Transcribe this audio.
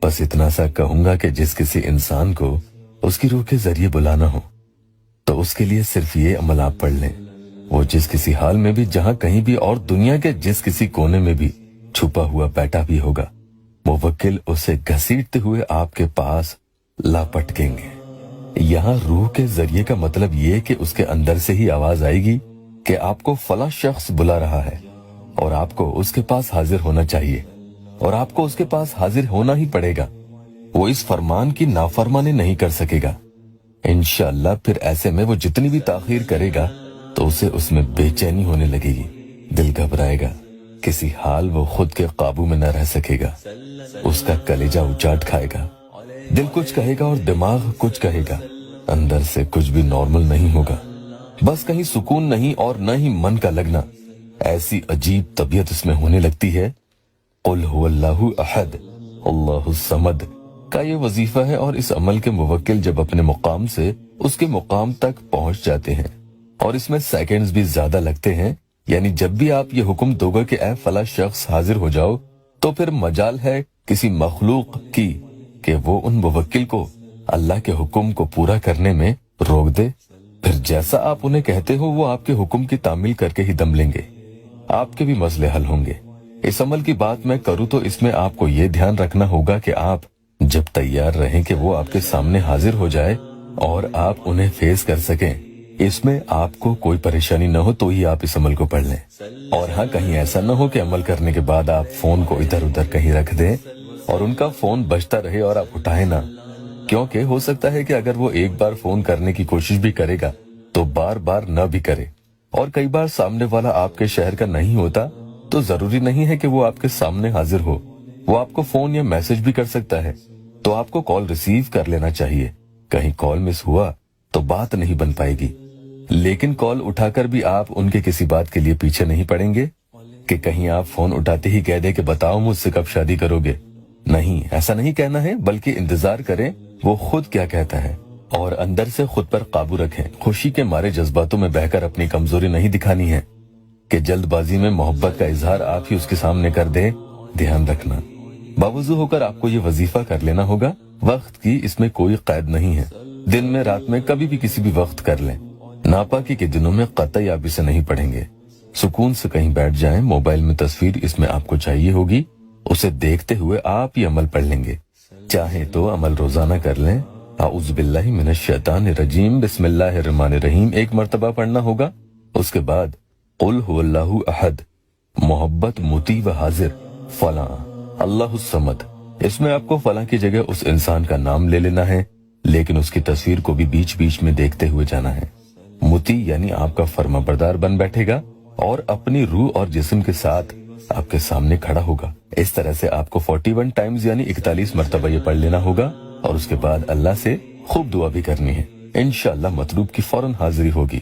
بس اتنا سا کہوں کہ جس کسی انسان کو اس کی روح کے ذریعے بلانا ہو تو اس کے لیے صرف یہ عمل آپ پڑھ لیں۔ وہ جس کسی حال میں بھی، جہاں کہیں بھی، اور دنیا کے جس کسی کونے میں بھی چھپا ہوا بیٹھا بھی ہوگا، موکل اسے گھسیٹتے ہوئے آپ کے پاس لا پٹکیں گے۔ یہاں روح کے ذریعے کا مطلب یہ کہ اس کے اندر سے ہی آواز آئے گی کہ آپ کو فلاں شخص بلا رہا ہے اور آپ کو اس کے پاس حاضر ہونا چاہیے، اور آپ کو اس کے پاس حاضر ہونا ہی پڑے گا۔ وہ اس فرمان کی نافرمانی نہیں کر سکے گا انشاءاللہ۔ پھر ایسے میں وہ جتنی بھی تاخیر کرے گا تو اسے اس میں بے چینی ہونے لگے گی، دل گھبرائے گا، کسی حال وہ خود کے قابو میں نہ رہ سکے گا، اس کا کلیجہ اچاٹ کھائے گا، دل کچھ کہے گا اور دماغ کچھ کہے گا، اندر سے کچھ بھی نارمل نہیں ہوگا، بس کہیں سکون نہیں اور نہ ہی من کا لگنا۔ ایسی عجیب طبیعت اس میں ہونے لگتی ہے۔ قل هو اللہ احد اللہ الصمد کا یہ وظیفہ ہے، اور اس عمل کے موکل جب اپنے مقام سے اس کے مقام تک پہنچ جاتے ہیں، اور اس میں سیکنڈز بھی زیادہ لگتے ہیں، یعنی جب بھی آپ یہ حکم دو گے کہ اے فلاں شخص حاضر ہو جاؤ، تو پھر مجال ہے کسی مخلوق کی کہ وہ ان موکل کو اللہ کے حکم کو پورا کرنے میں روک دے۔ پھر جیسا آپ انہیں کہتے ہو وہ آپ کے حکم کی تعمیل کر کے ہی دم لیں گے، آپ کے بھی مسئلے حل ہوں گے۔ اس عمل کی بات میں کروں تو اس میں آپ کو یہ دھیان رکھنا ہوگا کہ آپ جب تیار رہیں کہ وہ آپ کے سامنے حاضر ہو جائے اور آپ انہیں فیس کر سکیں، اس میں آپ کو کوئی پریشانی نہ ہو تو ہی آپ اس عمل کو پڑھ لیں۔ اور ہاں، کہیں ایسا نہ ہو کہ عمل کرنے کے بعد آپ فون کو ادھر ادھر کہیں رکھ دیں اور ان کا فون بجتا رہے اور آپ اٹھائیں نہ، کیونکہ ہو سکتا ہے کہ اگر وہ ایک بار فون کرنے کی کوشش بھی کرے گا تو بار بار نہ بھی کرے، اور کئی بار سامنے والا آپ کے شہر کا نہیں ہوتا تو ضروری نہیں ہے کہ وہ آپ کے سامنے حاضر ہو، وہ آپ کو فون یا میسج بھی کر سکتا ہے، تو آپ کو کال ریسیو کر لینا چاہیے۔ کہیں کال مس ہوا تو بات نہیں بن پائے گی، لیکن کال اٹھا کر بھی آپ ان کے کسی بات کے لیے پیچھے نہیں پڑیں گے کہ کہیں آپ فون اٹھاتے ہی کہہ دیں کہ بتاؤ مجھ سے کب شادی کرو گے۔ نہیں، ایسا نہیں کہنا ہے، بلکہ انتظار کریں وہ خود کیا کہتا ہے، اور اندر سے خود پر قابو رکھیں۔ خوشی کے مارے جذباتوں میں بہہ کر اپنی کمزوری نہیں دکھانی ہے کہ جلد بازی میں محبت کا اظہار آپ ہی اس کے سامنے کر دیں۔ دھیان رکھنا، باوضو ہو کر آپ کو یہ وظیفہ کر لینا ہوگا۔ وقت کی اس میں کوئی قید نہیں ہے، دن میں رات میں کبھی بھی کسی بھی وقت کر لیں۔ ناپاکی کے دنوں میں قطعی آپ اسے نہیں پڑھیں گے۔ سکون سے کہیں بیٹھ جائیں، موبائل میں تصویر اس میں آپ کو چاہیے ہوگی، اسے دیکھتے ہوئے آپ یہ عمل پڑھ لیں گے۔ چاہیں تو عمل روزانہ کر لیں۔ اعوذ باللہ من الشیطان الرجیم، بسم اللہ الرحمن الرحیم ایک مرتبہ پڑھنا ہوگا۔ اس کے بعد قل هو اللہ احد، محبت مطیع و حاضر، فلاں اللہ الصمد۔ اس میں آپ کو فلاں کی جگہ اس انسان کا نام لے لینا ہے، لیکن اس کی تصویر کو بھی بیچ بیچ میں دیکھتے ہوئے جانا ہے۔ مطیع یعنی آپ کا فرما بردار بن بیٹھے گا اور اپنی روح اور جسم کے ساتھ آپ کے سامنے کھڑا ہوگا۔ اس طرح سے آپ کو 41 ٹائمز یعنی 41 مرتبہ یہ پڑھ لینا ہوگا، اور اس کے بعد اللہ سے خوب دعا بھی کرنی ہے۔ انشاءاللہ مطلوب کی فوراً حاضری ہوگی۔